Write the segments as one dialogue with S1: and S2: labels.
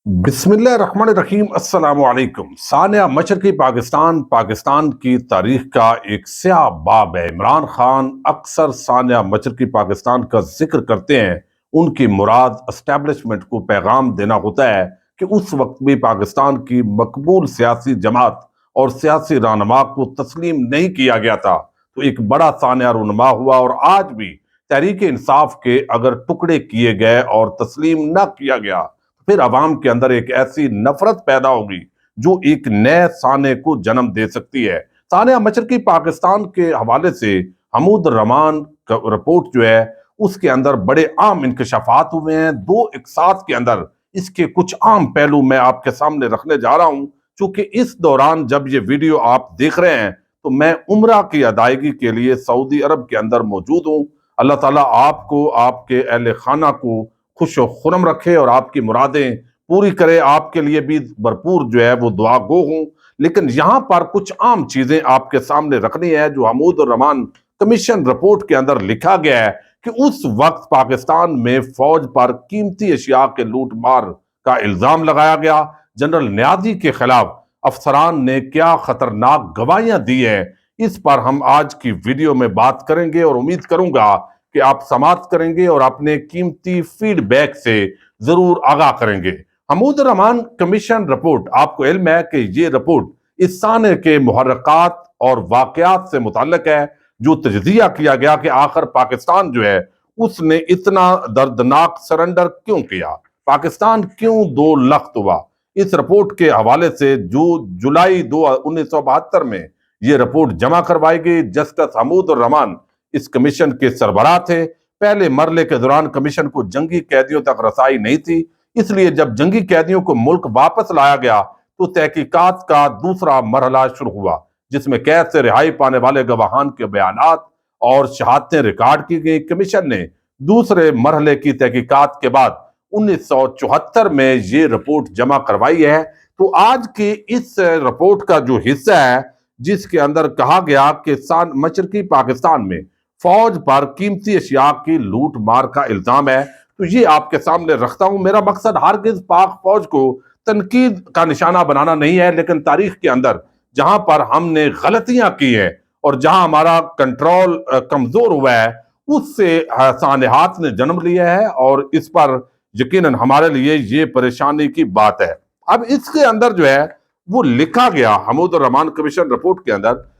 S1: بسم اللہ الرحمن الرحیم۔ السلام علیکم۔ ثانیہ مشرقی پاکستان کی تاریخ کا ایک سیاہ باب ہے۔ عمران خان اکثر ثانیہ مشرقی پاکستان کا ذکر کرتے ہیں۔ ان کی مراد اسٹیبلشمنٹ کو پیغام دینا ہوتا ہے کہ اس وقت بھی پاکستان کی مقبول سیاسی جماعت اور سیاسی رہنما کو تسلیم نہیں کیا گیا تھا، تو ایک بڑا ثانیہ رونما ہوا۔ اور آج بھی تحریک انصاف کے اگر ٹکڑے کیے گئے اور تسلیم نہ کیا گیا، پھر عوام کے اندر ایک ایسی نفرت پیدا ہوگی جو ایک نئے سانے کو جنم دے سکتی ہے۔ ثانیہ مشرقی پاکستان کے حوالے سے حمود الرحمان کا رپورٹ جو ہے، اس کے اندر بڑے عام انکشافات ہوئے ہیں۔ دو اقساط کے اندر اس کے کچھ عام پہلو میں آپ کے سامنے رکھنے جا رہا ہوں، چونکہ اس دوران جب یہ ویڈیو آپ دیکھ رہے ہیں تو میں عمرہ کی ادائیگی کے لیے سعودی عرب کے اندر موجود ہوں۔ اللہ تعالیٰ آپ کو، آپ کے اہل خانہ کو خوش و خرم رکھے اور آپ کی مرادیں پوری کرے۔ آپ کے لیے بھی بھرپور جو ہے وہ دعا گو ہوں۔ لیکن یہاں پر کچھ عام چیزیں آپ کے سامنے رکھنی ہے جو حمود الرحمان کمیشن رپورٹ کے اندر لکھا گیا ہے کہ اس وقت پاکستان میں فوج پر قیمتی اشیاء کے لوٹ مار کا الزام لگایا گیا۔ جنرل نیازی کے خلاف افسران نے کیا خطرناک گواہیاں دی ہیں، اس پر ہم آج کی ویڈیو میں بات کریں گے اور امید کروں گا کہ آپ سماعت کریں گے اور اپنے قیمتی فیڈ بیک سے ضرور آگاہ کریں گے۔ حمود الرحمان کمیشن رپورٹ، آپ کو علم ہے کہ یہ رپورٹ اس سانے کے محرکات اور واقعات سے متعلق ہے جو تجزیہ کیا گیا کہ آخر پاکستان جو ہے اس نے اتنا دردناک سرنڈر کیوں کیا، پاکستان کیوں دو لخت ہوا۔ اس رپورٹ کے حوالے سے جو جولائی 1972 میں یہ رپورٹ جمع کروائی گئی، جسٹس حمود الرحمان اس کمیشن کے سربراہ تھے۔ پہلے مرحلے کے دوران کمیشن کو جنگی قیدیوں تک رسائی نہیں تھی، اس لیے جب جنگی قیدیوں کو ملک واپس لایا گیا تو تحقیقات کا دوسرا مرحلہ شروع ہوا، جس میں قید سے رہائی پانے والے گواہان کے بیانات اور شہادتیں ریکارڈ کی گئی۔ کمیشن نے دوسرے مرحلے کی تحقیقات کے بعد 1974 میں یہ رپورٹ جمع کروائی ہے۔ تو آج کی اس رپورٹ کا جو حصہ ہے جس کے اندر کہا گیا کہ مشرقی پاکستان میں فوج پر قیمتی اشیاء کی لوٹ مار کا الزام ہے، تو یہ آپ کے سامنے رکھتا ہوں۔ میرا مقصد ہرگز پاک فوج کو تنقید کا نشانہ بنانا نہیں ہے، لیکن تاریخ کے اندر جہاں پر ہم نے غلطیاں کی ہیں اور جہاں ہمارا کنٹرول کمزور ہوا ہے، اس سے سانحات نے جنم لیا ہے اور اس پر یقیناً ہمارے لیے یہ پریشانی کی بات ہے۔ اب اس کے اندر جو ہے وہ لکھا گیا حمود الرحمان کمیشن رپورٹ کے اندر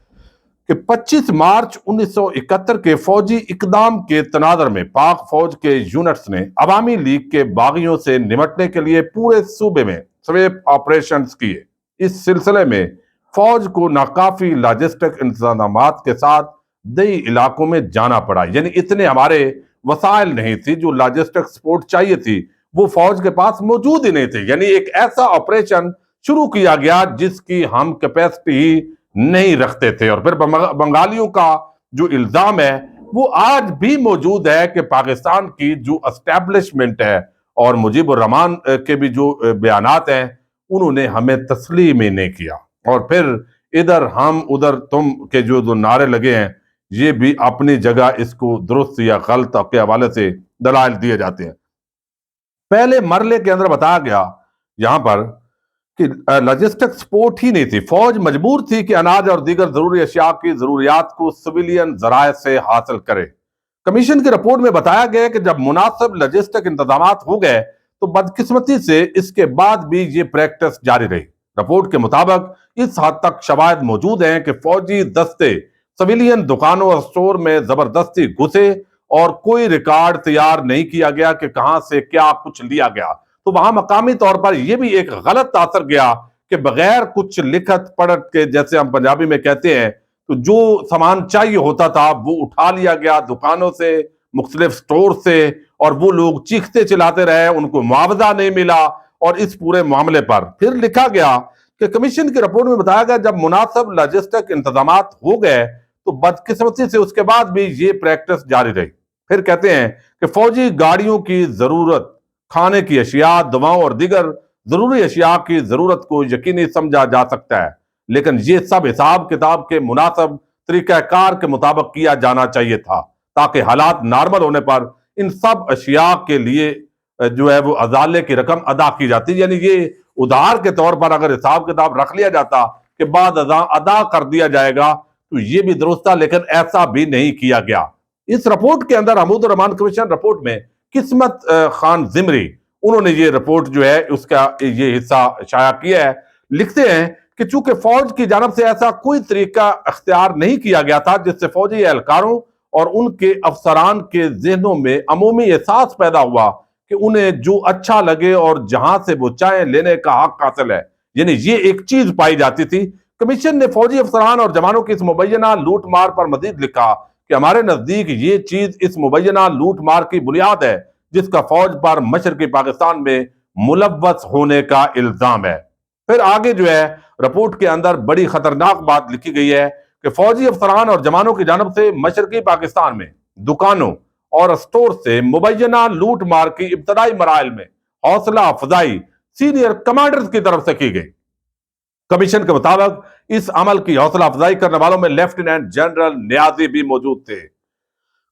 S1: کہ 25 مارچ 1971 کے فوجی اقدام کے تناظر میں پاک فوج کے یونٹس نے عوامی لیگ کے باغیوں سے نمٹنے کے لیے پورے صوبے میں سویپ آپریشنز کیے۔ اس سلسلے میں فوج کو ناکافی لاجسٹک انتظامات کے ساتھ دیہی علاقوں میں جانا پڑا، یعنی اتنے ہمارے وسائل نہیں تھی، جو لاجسٹک سپورٹ چاہیے تھی وہ فوج کے پاس موجود ہی نہیں تھی۔ یعنی ایک ایسا آپریشن شروع کیا گیا جس کی ہم کیپیسٹی ہی نہیں رکھتے تھے۔ اور پھر بنگالیوں کا جو الزام ہے وہ آج بھی موجود ہے کہ پاکستان کی جو اسٹیبلشمنٹ ہے اور مجیب الرحمان کے بھی جو بیانات ہیں انہوں نے ہمیں تسلیم ہی نہیں کیا، اور پھر ادھر ہم ادھر تم کے جو نعرے لگے ہیں یہ بھی اپنی جگہ اس کو درست یا غلط کے حوالے سے دلائل دیے جاتے ہیں۔ پہلے مرحلے کے اندر بتایا گیا یہاں پر کہ لاجسٹک سپورٹ ہی نہیں تھی، فوج مجبور تھی کہ اناج اور دیگر ضروری اشیاء کی ضروریات کو سویلین ذرائع سے حاصل کرے۔ کمیشن کی رپورٹ میں بتایا گیا کہ جب مناسب لاجسٹک انتظامات ہو گئے تو بدقسمتی سے اس کے بعد بھی یہ پریکٹس جاری رہی۔ رپورٹ کے مطابق اس حد تک شواہد موجود ہیں کہ فوجی دستے سویلین دکانوں اور سٹور میں زبردستی گھسے اور کوئی ریکارڈ تیار نہیں کیا گیا کہ کہاں سے کیا کچھ لیا گیا۔ تو وہاں مقامی طور پر یہ بھی ایک غلط تاثر گیا کہ بغیر کچھ لکھت پڑھت کے، جیسے ہم پنجابی میں کہتے ہیں، تو جو سامان چاہیے ہوتا تھا وہ اٹھا لیا گیا دکانوں سے، مختلف سٹور سے، اور وہ لوگ چیختے چلاتے رہے، ان کو معاوضہ نہیں ملا۔ اور اس پورے معاملے پر پھر لکھا گیا کہ کمیشن کی رپورٹ میں بتایا گیا جب مناسب لاجسٹک انتظامات ہو گئے تو بدقسمتی سے اس کے بعد بھی یہ پریکٹس جاری رہی۔ پھر کہتے ہیں کہ فوجی گاڑیوں کی ضرورت، کھانے کی اشیاء، دواؤں اور دیگر ضروری اشیاء کی ضرورت کو یقینی سمجھا جا سکتا ہے، لیکن یہ سب حساب کتاب کے مناسب طریقہ کار کے مطابق کیا جانا چاہیے تھا تاکہ حالات نارمل ہونے پر ان سب اشیاء کے لیے جو ہے وہ ازالے کی رقم ادا کی جاتی، یعنی یہ ادھار کے طور پر اگر حساب کتاب رکھ لیا جاتا کہ بعد ادا کر دیا جائے گا تو یہ بھی درست تھا، لیکن ایسا بھی نہیں کیا گیا۔ اس رپورٹ کے اندر حمود الرحمان کمیشن رپورٹ میں قسمت خان زمری انہوں نے یہ رپورٹ جو ہے اس کا یہ حصہ شائع کیا ہے۔ لکھتے ہیں کہ چونکہ فوج کی جانب سے ایسا کوئی طریقہ اختیار نہیں کیا گیا تھا جس سے فوجی اہلکاروں اور ان کے افسران کے ذہنوں میں عمومی احساس پیدا ہوا کہ انہیں جو اچھا لگے اور جہاں سے وہ چاہیں لینے کا حق حاصل ہے، یعنی یہ ایک چیز پائی جاتی تھی۔ کمیشن نے فوجی افسران اور جوانوں کی اس مبینہ لوٹ مار پر مزید لکھا کہ ہمارے نزدیک یہ چیز اس مبینہ لوٹ مار کی بنیاد ہے جس کا فوج پر مشرقی پاکستان میں ملوث ہونے کا الزام ہے۔ پھر آگے جو ہے رپورٹ کے اندر بڑی خطرناک بات لکھی گئی ہے کہ فوجی افسران اور جوانوں کی جانب سے مشرقی پاکستان میں دکانوں اور اسٹور سے مبینہ لوٹ مار کی ابتدائی مراحل میں حوصلہ افزائی سینئر کمانڈرز کی طرف سے کی گئی۔ کمیشن کے مطابق اس عمل کی حوصلہ افزائی کرنے والوں میں لیفٹیننٹ جنرل نیازی بھی موجود تھے۔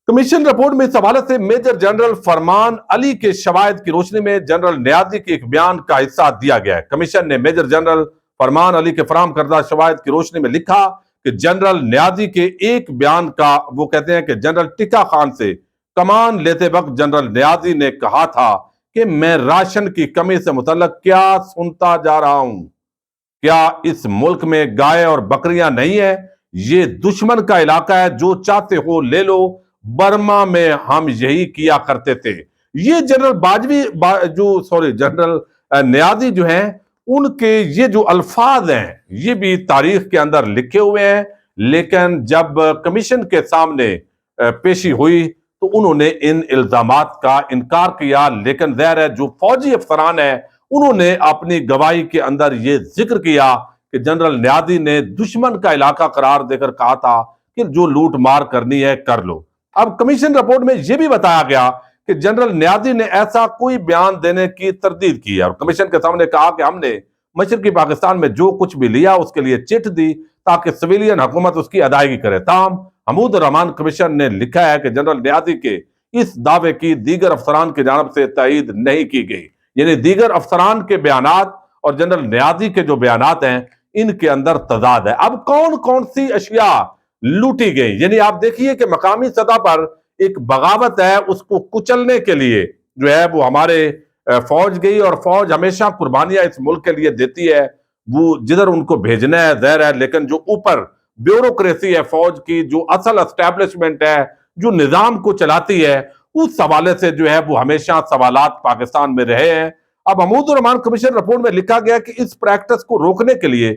S1: کمیشن رپورٹ میں اس حوالے سے میجر جنرل فرمان علی کے شواہد کی روشنی میں جنرل نیازی کے ایک بیان کا حصہ دیا گیا ہے۔ کمیشن نے میجر جنرل فرمان علی کے فراہم کردہ شواہد کی روشنی میں لکھا کہ جنرل نیازی کے ایک بیان کا وہ کہتے ہیں کہ جنرل ٹکا خان سے کمان لیتے وقت جنرل نیازی نے کہا تھا کہ میں راشن کی کمی سے متعلق کیا سنتا جا رہا ہوں؟ کیا اس ملک میں گائے اور بکریاں نہیں ہیں؟ یہ دشمن کا علاقہ ہے، جو چاہتے ہو لے لو، برما میں ہم یہی کیا کرتے تھے۔ یہ جنرل نیازی جو ہیں ان کے یہ جو الفاظ ہیں یہ بھی تاریخ کے اندر لکھے ہوئے ہیں، لیکن جب کمیشن کے سامنے پیشی ہوئی تو انہوں نے ان الزامات کا انکار کیا۔ لیکن ظاہر ہے جو فوجی افسران ہیں انہوں نے اپنی گواہی کے اندر یہ ذکر کیا کہ جنرل نیازی نے دشمن کا علاقہ قرار دے کر کہا تھا کہ جو لوٹ مار کرنی ہے کر لو۔ اب کمیشن رپورٹ میں یہ بھی بتایا گیا کہ جنرل نیازی نے ایسا کوئی بیان دینے کی تردید کی ہے، اور کمیشن کے سامنے کہا کہ ہم نے مشرقی پاکستان میں جو کچھ بھی لیا اس کے لیے چٹ دی تاکہ سویلین حکومت اس کی ادائیگی کرے۔ تاہم حمود الرحمان کمیشن نے لکھا ہے کہ جنرل نیازی کے اس دعوے کی دیگر افسران کی جانب سے تائید نہیں کی گئی، یعنی دیگر افسران کے بیانات اور جنرل نیازی کے جو بیانات ہیں ان کے اندر تضاد ہے۔ اب کون کون سی اشیاء لوٹی گئی، یعنی آپ دیکھیے کہ مقامی سطح پر ایک بغاوت ہے، اس کو کچلنے کے لیے جو ہے وہ ہمارے فوج گئی، اور فوج ہمیشہ قربانیاں اس ملک کے لیے دیتی ہے، وہ جدھر ان کو بھیجنا ہے ظاہر ہے، لیکن جو اوپر بیوروکریسی ہے فوج کی، جو اصل اسٹیبلشمنٹ ہے جو نظام کو چلاتی ہے، اس حوالے سے جو ہے وہ ہمیشہ سوالات پاکستان میں رہے ہیں۔ اب حمود الرحمان کمیشن رپورٹ میں لکھا گیا کہ اس پریکٹس کو روکنے کے لیے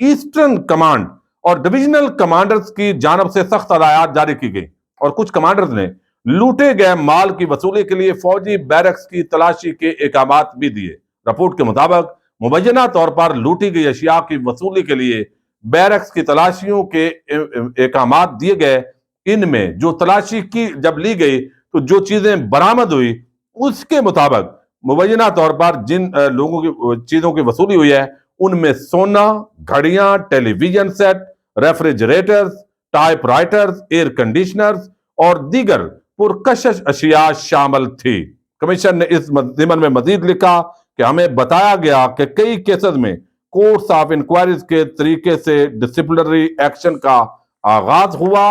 S1: ایسٹرن کمانڈ اور ڈویژنل کمانڈرز کی جانب سے سخت ہدایات جاری کی گئی، اور کچھ کمانڈرز نے لوٹے گئے مال کی وصولی کے لیے فوجی بیرکس کی تلاشی کے احکامات بھی دیے۔ رپورٹ کے مطابق مبینہ طور پر لوٹی گئی اشیاء کی وصولی کے لیے بیرکس کی تلاشیوں کے احکامات دیے گئے۔ ان میں جو تلاشی کی جب لی گئی تو جو چیزیں برآمد ہوئی اس کے مطابق مبینہ طور پر جن لوگوں کی چیزوں کی وصولی ہوئی ہے ان میں سونا، گھڑیاں، television set, refrigerators, typewriters, air conditioners اور دیگر پرکشش اشیاء شامل تھی۔ کمیشن نے اس ضمن میں مزید لکھا کہ ہمیں بتایا گیا کہ کئی کیسز میں کورٹس آف انکوائریز کے طریقے سے ڈسپلنری ایکشن کا آغاز ہوا،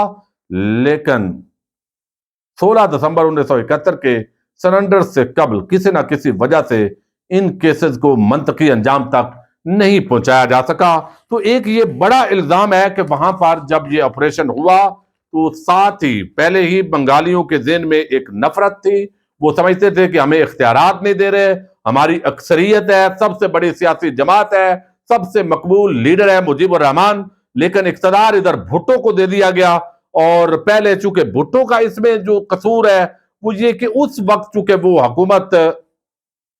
S1: لیکن 16 دسمبر 1971 کے سرنڈر سے قبل کسی نہ کسی وجہ سے ان کیسز کو منطقی انجام تک نہیں پہنچایا جا سکا۔ تو ایک یہ بڑا الزام ہے کہ وہاں پر جب یہ آپریشن ہوا تو ساتھ ہی پہلے ہی بنگالیوں کے ذہن میں ایک نفرت تھی، وہ سمجھتے تھے کہ ہمیں اختیارات نہیں دے رہے، ہماری اکثریت ہے، سب سے بڑی سیاسی جماعت ہے، سب سے مقبول لیڈر ہے مجیب الرحمان، لیکن اقتدار ادھر بھٹو کو دے دیا گیا۔ اور پہلے چونکہ بھٹو کا اس میں جو قصور ہے وہ یہ کہ اس وقت چونکہ وہ حکومت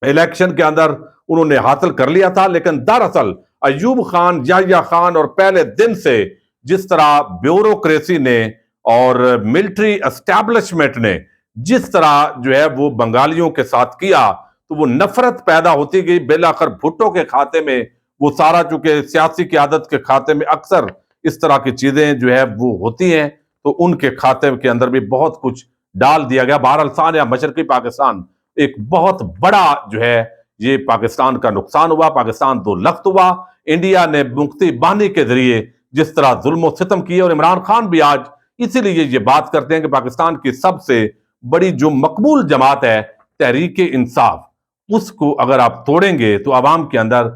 S1: الیکشن کے اندر انہوں نے حاصل کر لیا تھا، لیکن دراصل ایوب خان، یحییٰ خان اور پہلے دن سے جس طرح بیوروکریسی نے اور ملٹری اسٹیبلشمنٹ نے جس طرح جو ہے وہ بنگالیوں کے ساتھ کیا تو وہ نفرت پیدا ہوتی گئی۔ بالآخر بھٹو کے کھاتے میں وہ سارا، چونکہ سیاسی قیادت کے کھاتے میں اکثر اس طرح کی چیزیں جو ہے وہ ہوتی ہیں، تو ان کے کھاتے کے اندر بھی بہت کچھ ڈال دیا گیا۔ بہرحال ثانیہ مشرقی پاکستان ایک بہت بڑا جو ہے یہ پاکستان کا نقصان ہوا، پاکستان دو لخت ہوا۔ انڈیا نے مفتی بانی کے ذریعے جس طرح ظلم و ستم کیے، اور عمران خان بھی آج اسی لیے یہ بات کرتے ہیں کہ پاکستان کی سب سے بڑی جو مقبول جماعت ہے تحریک انصاف، اس کو اگر آپ توڑیں گے تو عوام کے اندر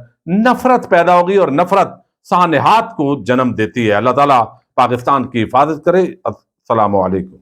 S1: نفرت پیدا ہوگی، اور نفرت سانحات کو جنم دیتی ہے۔ اللہ تعالیٰ پاکستان کی حفاظت کرے۔ السلام علیکم۔